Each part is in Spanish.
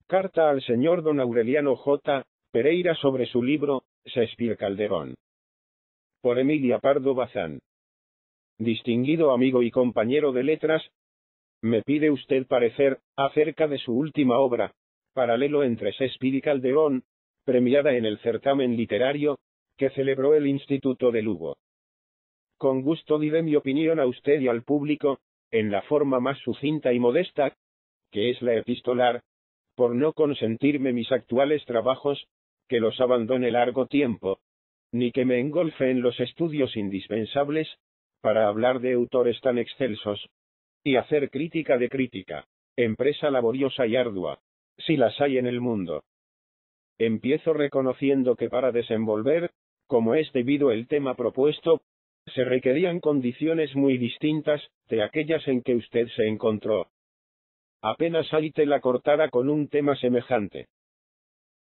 Carta al señor don Aureliano J. Pereira sobre su libro, Shakespeare Calderón. Por Emilia Pardo Bazán. Distinguido amigo y compañero de letras, me pide usted parecer acerca de su última obra, Paralelo entre Shakespeare y Calderón, premiada en el certamen literario que celebró el Instituto de Lugo. Con gusto diré mi opinión a usted y al público, en la forma más sucinta y modesta, que es la epistolar, por no consentirme mis actuales trabajos, que los abandone largo tiempo, ni que me engolfe en los estudios indispensables, para hablar de autores tan excelsos, y hacer crítica de crítica, empresa laboriosa y ardua, si las hay en el mundo. Empiezo reconociendo que para desenvolver, como es debido el tema propuesto, se requerían condiciones muy distintas de aquellas en que usted se encontró. Apenas hay tela cortada con un tema semejante.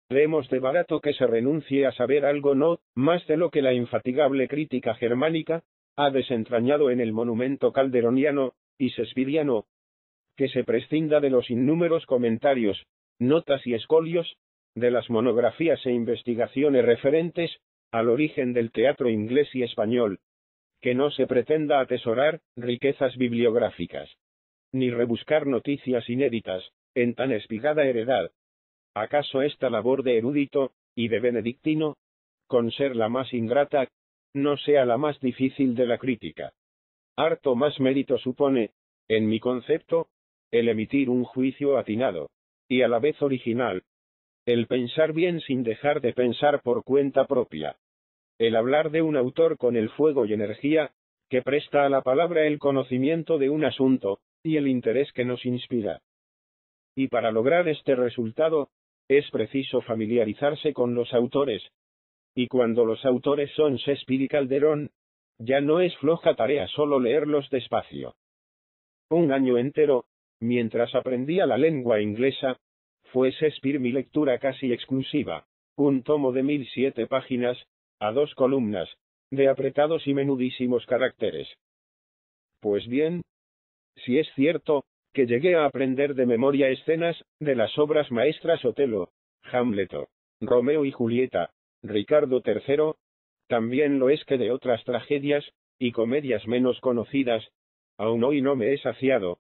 Creemos de barato que se renuncie a saber algo no más de lo que la infatigable crítica germánica ha desentrañado en el monumento calderoniano y shakespeariano, que se prescinda de los innúmeros comentarios, notas y escolios, de las monografías e investigaciones referentes al origen del teatro inglés y español, que no se pretenda atesorar riquezas bibliográficas, ni rebuscar noticias inéditas en tan espigada heredad. ¿Acaso esta labor de erudito y de benedictino, con ser la más ingrata, no sea la más difícil de la crítica? Harto más mérito supone, en mi concepto, el emitir un juicio atinado, y a la vez original, el pensar bien sin dejar de pensar por cuenta propia, el hablar de un autor con el fuego y energía, que presta a la palabra el conocimiento de un asunto, y el interés que nos inspira. Y para lograr este resultado, es preciso familiarizarse con los autores. Y cuando los autores son Shakespeare y Calderón, ya no es floja tarea solo leerlos despacio. Un año entero, mientras aprendía la lengua inglesa, fue Shakespeare mi lectura casi exclusiva, un tomo de 1007 páginas, a 2 columnas, de apretados y menudísimos caracteres. Pues bien, si es cierto que llegué a aprender de memoria escenas de las obras maestras Otelo, Hamleto, Romeo y Julieta, Ricardo III, también lo es que de otras tragedias y comedias menos conocidas, aún hoy no me he saciado,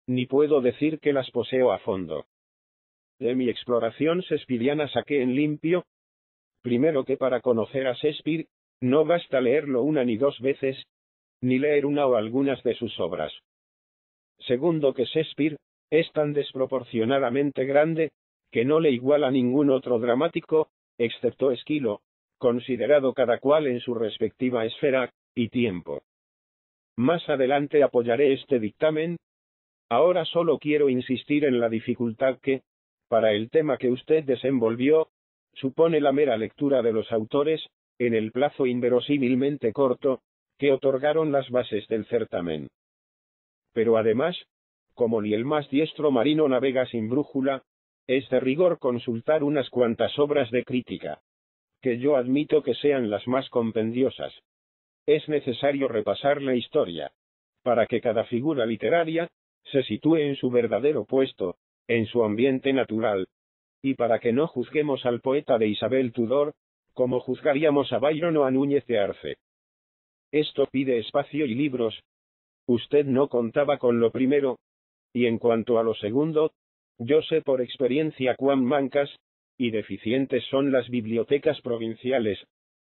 ni puedo decir que las poseo a fondo. De mi exploración shakespeariana saqué en limpio, primero que para conocer a Shakespeare, no basta leerlo una ni dos veces, ni leer una o algunas de sus obras. Segundo que Shakespeare es tan desproporcionadamente grande, que no le iguala ningún otro dramático, excepto Esquilo, considerado cada cual en su respectiva esfera y tiempo. Más adelante apoyaré este dictamen. Ahora solo quiero insistir en la dificultad que, para el tema que usted desenvolvió, supone la mera lectura de los autores, en el plazo inverosímilmente corto, que otorgaron las bases del certamen. Pero además, como ni el más diestro marino navega sin brújula, es de rigor consultar unas cuantas obras de crítica, que yo admito que sean las más compendiosas. Es necesario repasar la historia, para que cada figura literaria se sitúe en su verdadero puesto, en su ambiente natural, y para que no juzguemos al poeta de Isabel Tudor, como juzgaríamos a Byron o a Núñez de Arce. Esto pide espacio y libros. Usted no contaba con lo primero, y en cuanto a lo segundo, yo sé por experiencia cuán mancas y deficientes son las bibliotecas provinciales,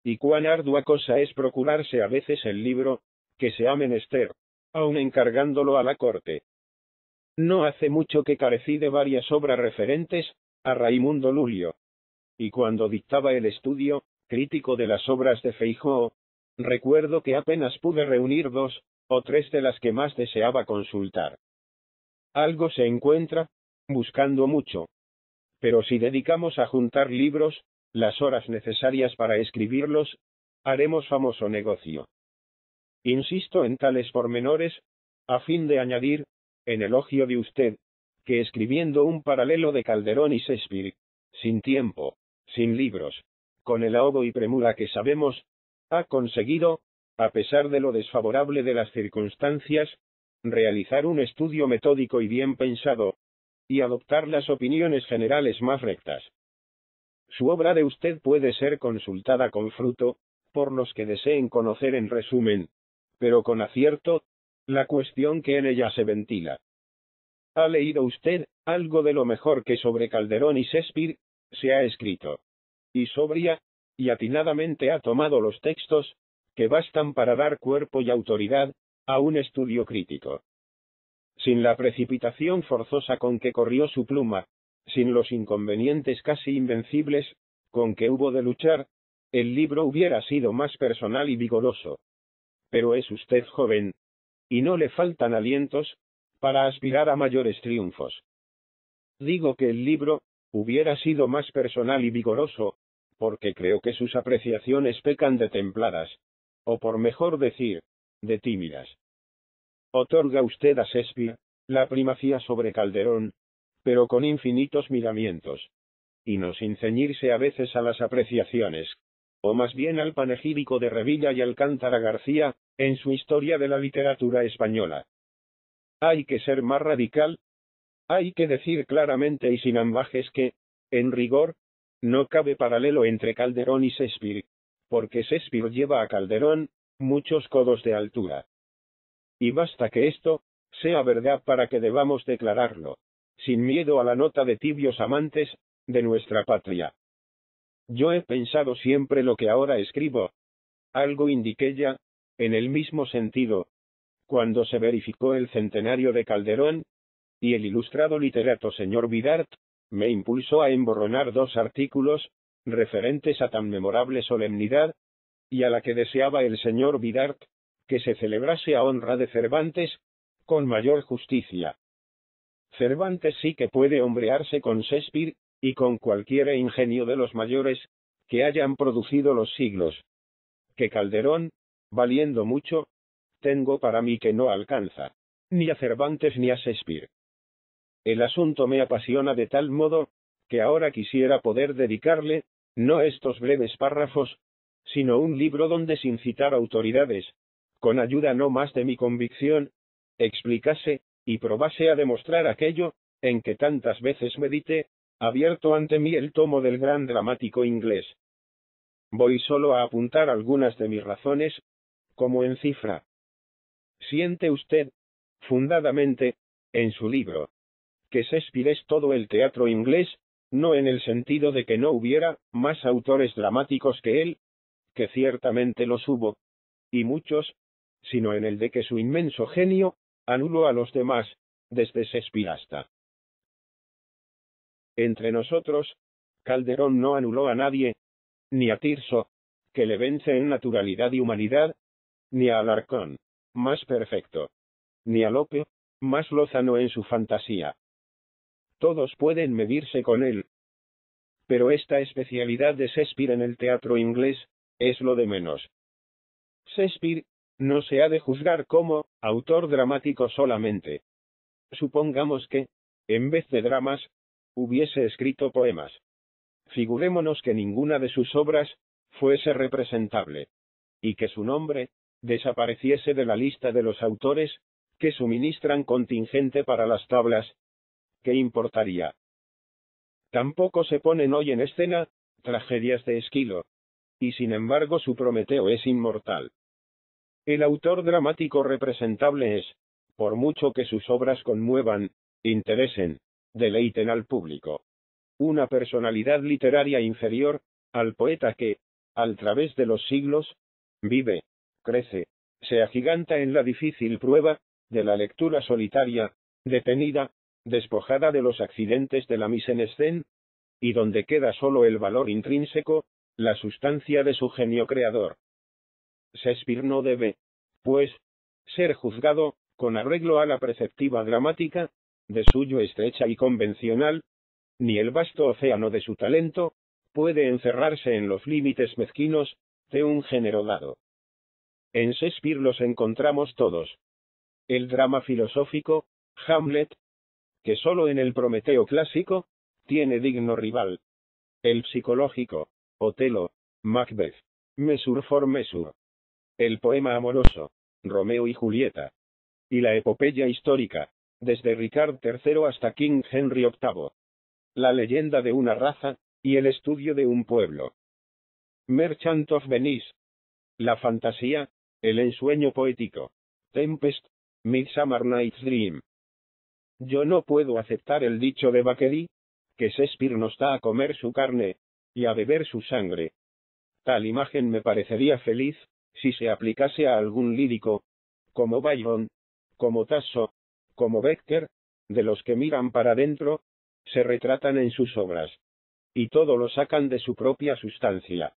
y cuán ardua cosa es procurarse a veces el libro que se ha menester, aun encargándolo a la corte. No hace mucho que carecí de varias obras referentes a Raimundo Lulio, y cuando dictaba el estudio crítico de las obras de Feijóo, recuerdo que apenas pude reunir 2 o 3 de las que más deseaba consultar. Algo se encuentra, buscando mucho. Pero si dedicamos a juntar libros, las horas necesarias para escribirlos, haremos famoso negocio. Insisto en tales pormenores, a fin de añadir, en elogio de usted, que escribiendo un paralelo de Calderón y Shakespeare, sin tiempo, sin libros, con el ahogo y premura que sabemos, ha conseguido, a pesar de lo desfavorable de las circunstancias, realizar un estudio metódico y bien pensado, y adoptar las opiniones generales más rectas. Su obra de usted puede ser consultada con fruto, por los que deseen conocer en resumen, pero con acierto, la cuestión que en ella se ventila. ¿Ha leído usted algo de lo mejor que sobre Calderón y Shakespeare se ha escrito? Y sobria y atinadamente ha tomado los textos que bastan para dar cuerpo y autoridad a un estudio crítico. Sin la precipitación forzosa con que corrió su pluma, sin los inconvenientes casi invencibles con que hubo de luchar, el libro hubiera sido más personal y vigoroso. Pero es usted joven, y no le faltan alientos para aspirar a mayores triunfos. Digo que el libro hubiera sido más personal y vigoroso, porque creo que sus apreciaciones pecan de templadas, o por mejor decir, de tímidas. Otorga usted a Shakespeare la primacía sobre Calderón, pero con infinitos miramientos, y no sin ceñirse a veces a las apreciaciones, o más bien al panegírico de Revilla y Alcántara García, en su Historia de la Literatura Española. Hay que ser más radical, hay que decir claramente y sin ambajes que, en rigor, no cabe paralelo entre Calderón y Shakespeare, porque Shakespeare lleva a Calderón muchos codos de altura. Y basta que esto sea verdad para que debamos declararlo, sin miedo a la nota de tibios amantes de nuestra patria. Yo he pensado siempre lo que ahora escribo. Algo indiqué ya, en el mismo sentido, cuando se verificó el centenario de Calderón, y el ilustrado literato señor Vidart me impulsó a emborronar 2 artículos referentes a tan memorable solemnidad, y a la que deseaba el señor Vidart que se celebrase a honra de Cervantes, con mayor justicia. Cervantes sí que puede hombrearse con Shakespeare, y con cualquier ingenio de los mayores que hayan producido los siglos. Que Calderón, valiendo mucho, tengo para mí que no alcanza, ni a Cervantes ni a Shakespeare. El asunto me apasiona de tal modo, que ahora quisiera poder dedicarle, no estos breves párrafos, sino un libro donde sin citar autoridades, con ayuda no más de mi convicción, explicase, y probase a demostrar aquello, en que tantas veces medité, abierto ante mí el tomo del gran dramático inglés. Voy solo a apuntar algunas de mis razones, como en cifra. Siente usted, fundadamente, en su libro, que Shakespeare es todo el teatro inglés, no en el sentido de que no hubiera más autores dramáticos que él, que ciertamente los hubo, y muchos, sino en el de que su inmenso genio anuló a los demás, desde Shakespeare hasta. Entre nosotros, Calderón no anuló a nadie, ni a Tirso, que le vence en naturalidad y humanidad, ni a Alarcón, más perfecto, ni a Lope, más lozano en su fantasía. Todos pueden medirse con él. Pero esta especialidad de Shakespeare en el teatro inglés es lo de menos. Shakespeare no se ha de juzgar como autor dramático solamente. Supongamos que, en vez de dramas, hubiese escrito poemas. Figurémonos que ninguna de sus obras fuese representable, y que su nombre desapareciese de la lista de los autores que suministran contingente para las tablas. ¿Qué importaría? Tampoco se ponen hoy en escena tragedias de Esquilo, y sin embargo su Prometeo es inmortal. El autor dramático representable es, por mucho que sus obras conmuevan, interesen, deleiten al público, una personalidad literaria inferior al poeta que, al través de los siglos, vive, crece, se agiganta en la difícil prueba de la lectura solitaria, detenida, despojada de los accidentes de la mise en scène, y donde queda solo el valor intrínseco, la sustancia de su genio creador. Shakespeare no debe, pues, ser juzgado, con arreglo a la preceptiva dramática, de suyo estrecha y convencional, ni el vasto océano de su talento puede encerrarse en los límites mezquinos de un género dado. En Shakespeare los encontramos todos. El drama filosófico, Hamlet, que solo en el Prometeo clásico tiene digno rival. El psicológico, Otelo, Macbeth, Mesure for Mesure. El poema amoroso, Romeo y Julieta. Y la epopeya histórica, desde Richard III hasta King Henry VIII. La leyenda de una raza, y el estudio de un pueblo. Merchant of Venice. La fantasía, el ensueño poético. Tempest, Midsummer Night's Dream. Yo no puedo aceptar el dicho de Thackeray, que Shakespeare nos da a comer su carne, y a beber su sangre. Tal imagen me parecería feliz, si se aplicase a algún lírico, como Byron, como Tasso, como Becker, de los que miran para dentro, se retratan en sus obras. Y todo lo sacan de su propia sustancia.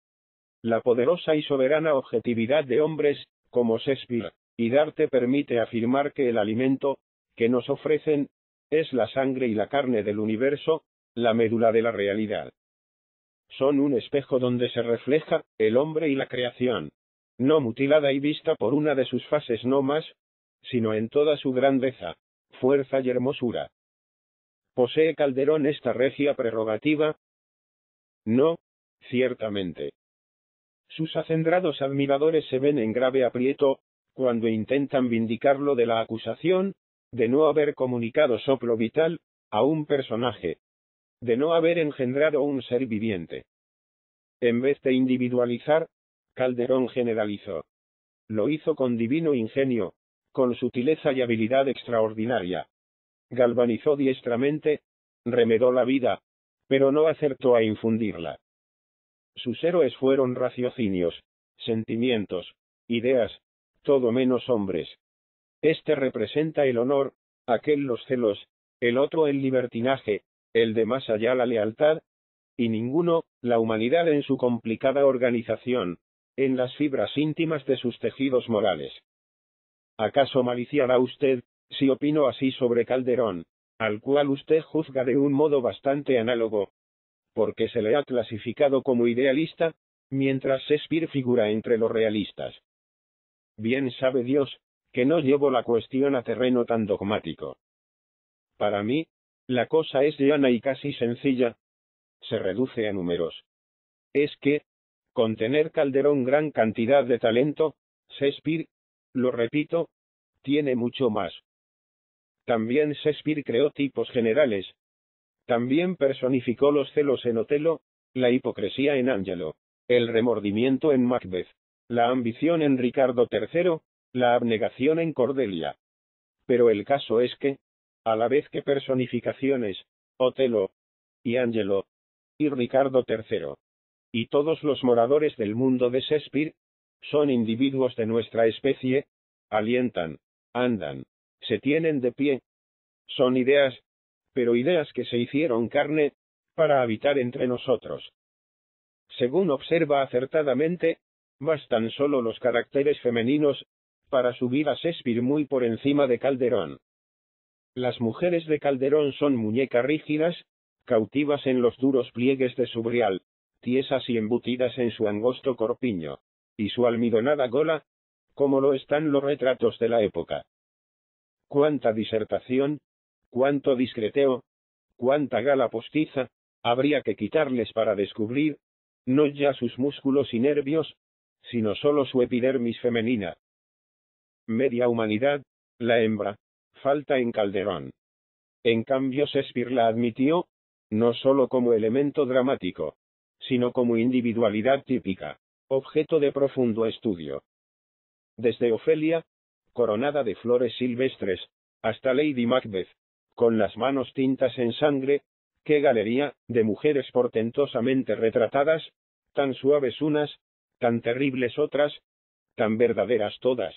La poderosa y soberana objetividad de hombres, como Shakespeare, y Darte permite afirmar que el alimento, que nos ofrecen, es la sangre y la carne del universo, la médula de la realidad. Son un espejo donde se refleja el hombre y la creación, no mutilada y vista por una de sus fases no más, sino en toda su grandeza, fuerza y hermosura. ¿Posee Calderón esta regia prerrogativa? No, ciertamente. Sus acendrados admiradores se ven en grave aprieto, cuando intentan vindicarlo de la acusación, de no haber comunicado soplo vital, a un personaje, de no haber engendrado un ser viviente. En vez de individualizar, Calderón generalizó. Lo hizo con divino ingenio, con sutileza y habilidad extraordinaria. Galvanizó diestramente, remedó la vida, pero no acertó a infundirla. Sus héroes fueron raciocinios, sentimientos, ideas, todo menos hombres. Este representa el honor, aquel los celos, el otro el libertinaje, el de más allá la lealtad, y ninguno, la humanidad en su complicada organización, en las fibras íntimas de sus tejidos morales. ¿Acaso maliciará usted, si opino así sobre Calderón, al cual usted juzga de un modo bastante análogo, porque se le ha clasificado como idealista, mientras Shakespeare figura entre los realistas? Bien sabe Dios, que no llevo la cuestión a terreno tan dogmático. Para mí, la cosa es llana y casi sencilla, se reduce a números. Es que, con tener Calderón gran cantidad de talento, Shakespeare, lo repito, tiene mucho más. También Shakespeare creó tipos generales. También personificó los celos en Otelo, la hipocresía en Angelo, el remordimiento en Macbeth, la ambición en Ricardo III, la abnegación en Cordelia. Pero el caso es que, a la vez que personificaciones, Otelo, y Angelo, y Ricardo III, y todos los moradores del mundo de Shakespeare, son individuos de nuestra especie, alientan, andan, se tienen de pie. Son ideas, pero ideas que se hicieron carne, para habitar entre nosotros. Según observa acertadamente, bastan solo los caracteres femeninos, para subir a Shakespeare muy por encima de Calderón. Las mujeres de Calderón son muñecas rígidas, cautivas en los duros pliegues de su brial, tiesas y embutidas en su angosto corpiño, y su almidonada gola, como lo están los retratos de la época. Cuánta disertación, cuánto discreteo, cuánta gala postiza, habría que quitarles para descubrir, no ya sus músculos y nervios, sino solo su epidermis femenina. Media humanidad, la hembra, falta en Calderón. En cambio Shakespeare la admitió, no solo como elemento dramático, sino como individualidad típica, objeto de profundo estudio. Desde Ofelia, coronada de flores silvestres, hasta Lady Macbeth, con las manos tintas en sangre, qué galería de mujeres portentosamente retratadas, tan suaves unas, tan terribles otras, tan verdaderas todas.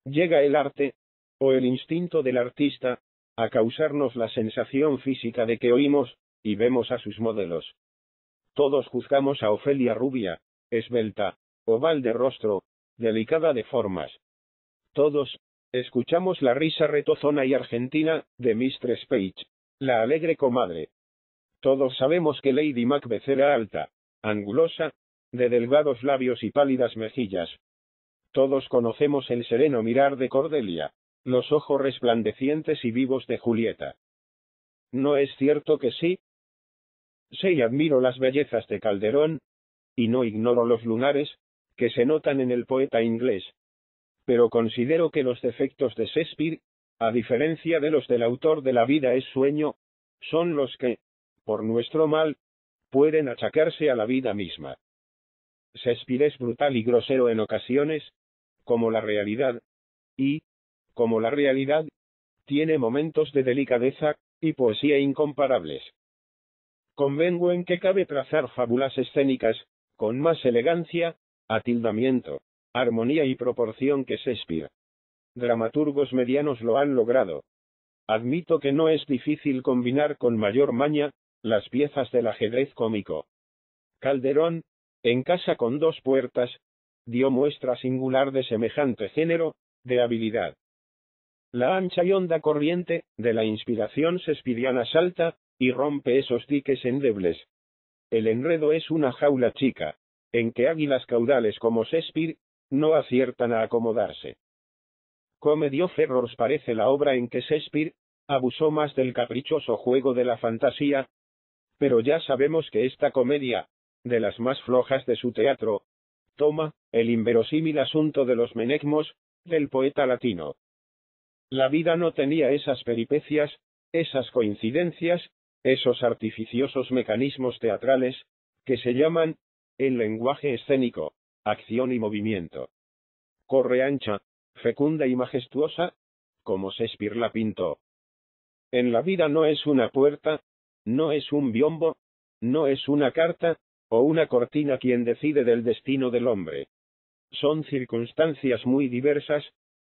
Llega el arte, o el instinto del artista, a causarnos la sensación física de que oímos, y vemos a sus modelos. Todos juzgamos a Ofelia rubia, esbelta, oval de rostro, delicada de formas. Todos escuchamos la risa retozona y argentina de Mistress Page, la alegre comadre. Todos sabemos que Lady Macbeth era alta, angulosa, de delgados labios y pálidas mejillas. Todos conocemos el sereno mirar de Cordelia, los ojos resplandecientes y vivos de Julieta. ¿No es cierto que sí? Sé y admiro las bellezas de Calderón, y no ignoro los lunares, que se notan en el poeta inglés. Pero considero que los defectos de Shakespeare, a diferencia de los del autor de La vida es sueño, son los que, por nuestro mal, pueden achacarse a la vida misma. Shakespeare es brutal y grosero en ocasiones, como la realidad, y, como la realidad, tiene momentos de delicadeza y poesía incomparables. Convengo en que cabe trazar fábulas escénicas, con más elegancia, atildamiento, armonía y proporción que Shakespeare. Dramaturgos medianos lo han logrado. Admito que no es difícil combinar con mayor maña las piezas del ajedrez cómico. Calderón, en Casa con dos puertas, dio muestra singular de semejante género de habilidad. La ancha y honda corriente de la inspiración shakespeariana salta y rompe esos diques endebles. El enredo es una jaula chica, en que águilas caudales como Shakespeare no aciertan a acomodarse. Comedy of Errors parece la obra en que Shakespeare abusó más del caprichoso juego de la fantasía, pero ya sabemos que esta comedia, de las más flojas de su teatro, toma el inverosímil asunto de los menegmos del poeta latino. La vida no tenía esas peripecias, esas coincidencias, esos artificiosos mecanismos teatrales, que se llaman, en lenguaje escénico, acción y movimiento. Corre ancha, fecunda y majestuosa, como Shakespeare la pintó. En la vida no es una puerta, no es un biombo, no es una carta, o una cortina quien decide del destino del hombre. Son circunstancias muy diversas,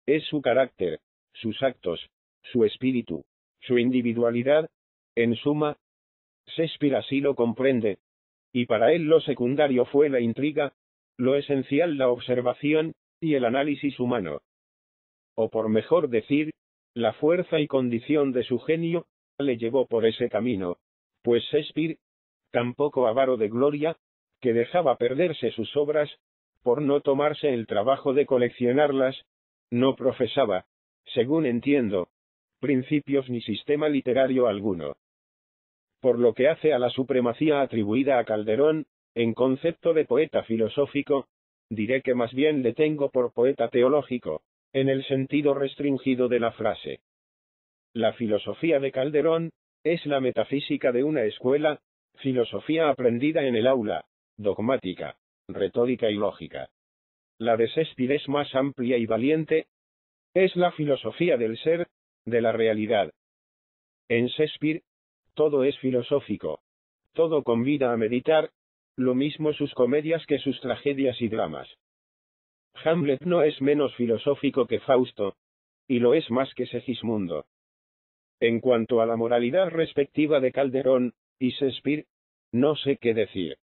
es su carácter, sus actos, su espíritu, su individualidad, en suma, Shakespeare así lo comprende, y para él lo secundario fue la intriga, lo esencial la observación, y el análisis humano. O por mejor decir, la fuerza y condición de su genio, le llevó por ese camino, pues Shakespeare, tampoco avaro de gloria, que dejaba perderse sus obras, por no tomarse el trabajo de coleccionarlas, no profesaba, según entiendo, principios ni sistema literario alguno. Por lo que hace a la supremacía atribuida a Calderón, en concepto de poeta filosófico, diré que más bien le tengo por poeta teológico, en el sentido restringido de la frase. La filosofía de Calderón es la metafísica de una escuela, filosofía aprendida en el aula, dogmática, retórica y lógica. La de Shakespeare es más amplia y valiente, es la filosofía del ser, de la realidad. En Shakespeare, todo es filosófico, todo convida a meditar, lo mismo sus comedias que sus tragedias y dramas. Hamlet no es menos filosófico que Fausto, y lo es más que Segismundo. En cuanto a la moralidad respectiva de Calderón y Shakespeare, no sé qué decir.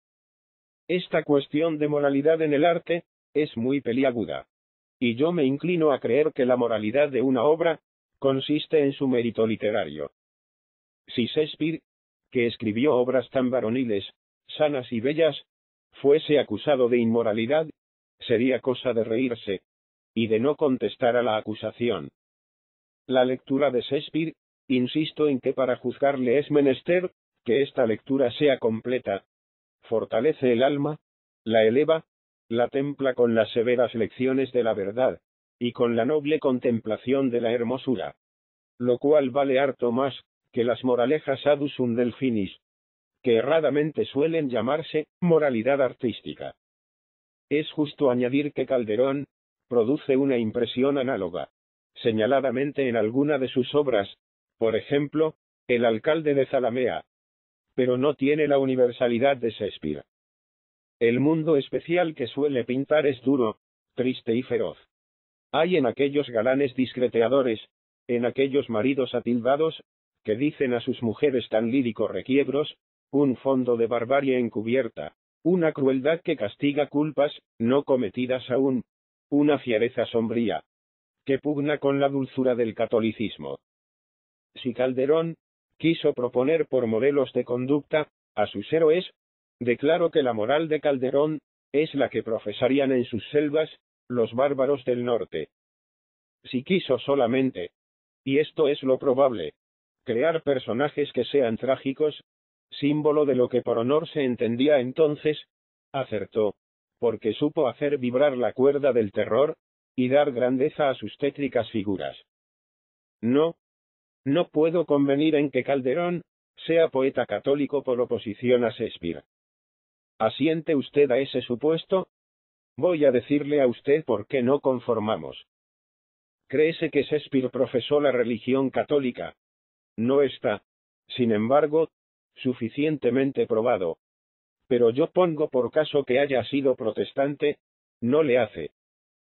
Esta cuestión de moralidad en el arte es muy peliaguda, y yo me inclino a creer que la moralidad de una obra consiste en su mérito literario. Si Shakespeare, que escribió obras tan varoniles, sanas y bellas, fuese acusado de inmoralidad, sería cosa de reírse, y de no contestar a la acusación. La lectura de Shakespeare, insisto en que para juzgarle es menester que esta lectura sea completa, fortalece el alma, la eleva, la templa con las severas lecciones de la verdad, y con la noble contemplación de la hermosura. Lo cual vale harto más que las moralejas adus un delfinis, que erradamente suelen llamarse moralidad artística. Es justo añadir que Calderón produce una impresión análoga, señaladamente en alguna de sus obras, por ejemplo, El alcalde de Zalamea, pero no tiene la universalidad de Shakespeare. El mundo especial que suele pintar es duro, triste y feroz. Hay en aquellos galanes discreteadores, en aquellos maridos atildados, que dicen a sus mujeres tan líricos requiebros, un fondo de barbarie encubierta, una crueldad que castiga culpas no cometidas aún, una fiereza sombría, que pugna con la dulzura del catolicismo. Si Calderón quiso proponer por modelos de conducta a sus héroes, declaro que la moral de Calderón es la que profesarían en sus selvas los bárbaros del norte. Si quiso solamente, y esto es lo probable, crear personajes que sean trágicos, símbolo de lo que por honor se entendía entonces, acertó, porque supo hacer vibrar la cuerda del terror, y dar grandeza a sus tétricas figuras. No, no puedo convenir en que Calderón sea poeta católico por oposición a Shakespeare. ¿Asiente usted a ese supuesto? Voy a decirle a usted por qué no conformamos. Créese que Shakespeare profesó la religión católica. No está, sin embargo, suficientemente probado. Pero yo pongo por caso que haya sido protestante, no le hace.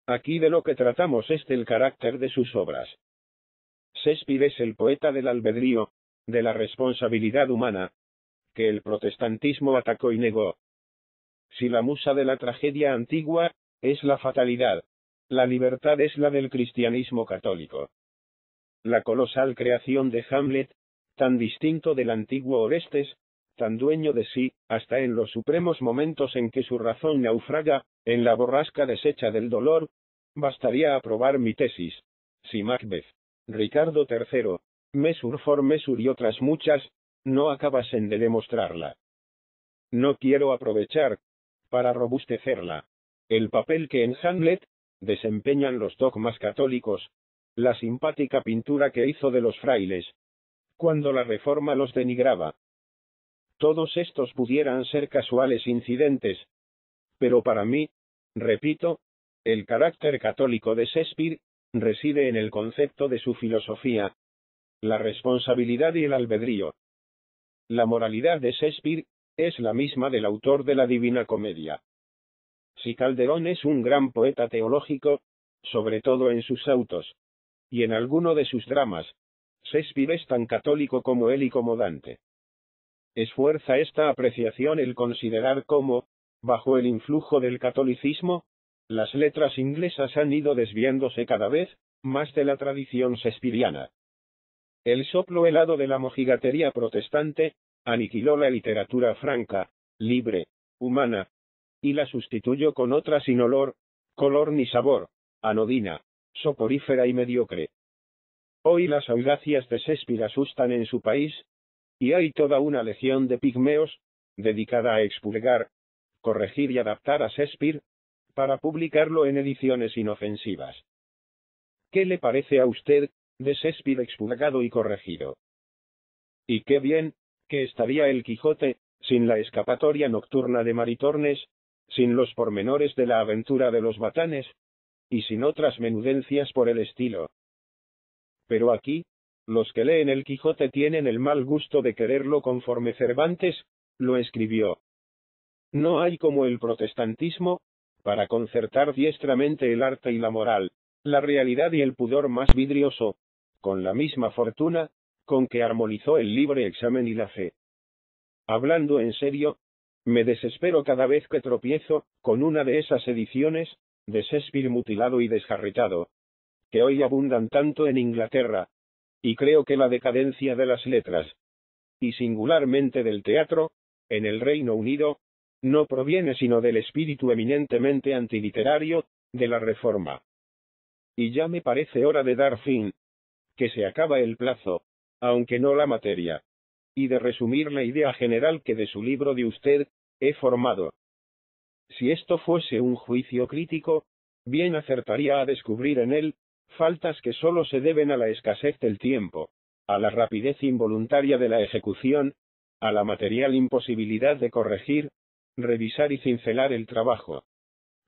Aquí de lo que tratamos es del carácter de sus obras. Shakespeare es el poeta del albedrío, de la responsabilidad humana, que el protestantismo atacó y negó. Si la musa de la tragedia antigua es la fatalidad, la libertad es la del cristianismo católico. La colosal creación de Hamlet, tan distinto del antiguo Orestes, tan dueño de sí, hasta en los supremos momentos en que su razón naufraga, en la borrasca deshecha del dolor, bastaría a probar mi tesis. Si Macbeth, Ricardo III, Mesure for Mesure y otras muchas, no acabasen de demostrarla. No quiero aprovechar, para robustecerla, el papel que en Hamlet desempeñan los dogmas católicos, la simpática pintura que hizo de los frailes, cuando la Reforma los denigraba. Todos estos pudieran ser casuales incidentes, pero para mí, repito, el carácter católico de Shakespeare reside en el concepto de su filosofía, la responsabilidad y el albedrío. La moralidad de Shakespeare es la misma del autor de la Divina Comedia. Si Calderón es un gran poeta teológico, sobre todo en sus autos, y en alguno de sus dramas, Shakespeare es tan católico como él y como Dante. Esfuerza esta apreciación el considerar cómo, bajo el influjo del catolicismo, las letras inglesas han ido desviándose cada vez más de la tradición shakespeariana. El soplo helado de la mojigatería protestante aniquiló la literatura franca, libre, humana, y la sustituyó con otra sin olor, color ni sabor, anodina, soporífera y mediocre. Hoy las audacias de Shakespeare asustan en su país, y hay toda una legión de pigmeos, dedicada a expurgar, corregir y adaptar a Shakespeare, para publicarlo en ediciones inofensivas. ¿Qué le parece a usted de Shakespeare expurgado y corregido? Y qué bien que estaría el Quijote, sin la escapatoria nocturna de Maritornes, sin los pormenores de la aventura de los batanes, y sin otras menudencias por el estilo. Pero aquí, los que leen el Quijote tienen el mal gusto de quererlo conforme Cervantes lo escribió. No hay como el protestantismo, para concertar diestramente el arte y la moral, la realidad y el pudor más vidrioso, con la misma fortuna, con que armonizó el libre examen y la fe. Hablando en serio, me desespero cada vez que tropiezo con una de esas ediciones de Shakespeare mutilado y desjarritado, que hoy abundan tanto en Inglaterra, y creo que la decadencia de las letras, y singularmente del teatro, en el Reino Unido, no proviene sino del espíritu eminentemente antiliterario de la Reforma. Y ya me parece hora de dar fin, que se acaba el plazo, aunque no la materia, y de resumir la idea general que de su libro de usted he formado. Si esto fuese un juicio crítico, bien acertaría a descubrir en él faltas que sólo se deben a la escasez del tiempo, a la rapidez involuntaria de la ejecución, a la material imposibilidad de corregir, revisar y cincelar el trabajo.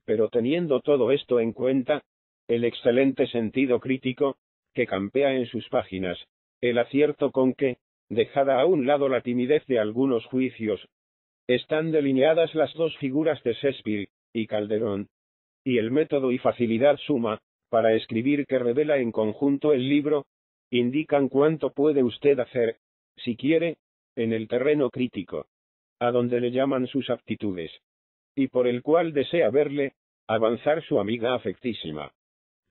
Pero teniendo todo esto en cuenta, el excelente sentido crítico, que campea en sus páginas, el acierto con que, dejada a un lado la timidez de algunos juicios, están delineadas las dos figuras de Shakespeare y Calderón, y el método y facilidad suma, para escribir que revela en conjunto el libro, indican cuánto puede usted hacer, si quiere, en el terreno crítico, a donde le llaman sus aptitudes, y por el cual desea verle avanzar su amiga afectísima,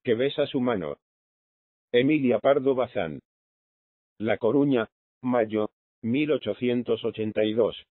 que besa su mano. Emilia Pardo Bazán. La Coruña, mayo, 1882.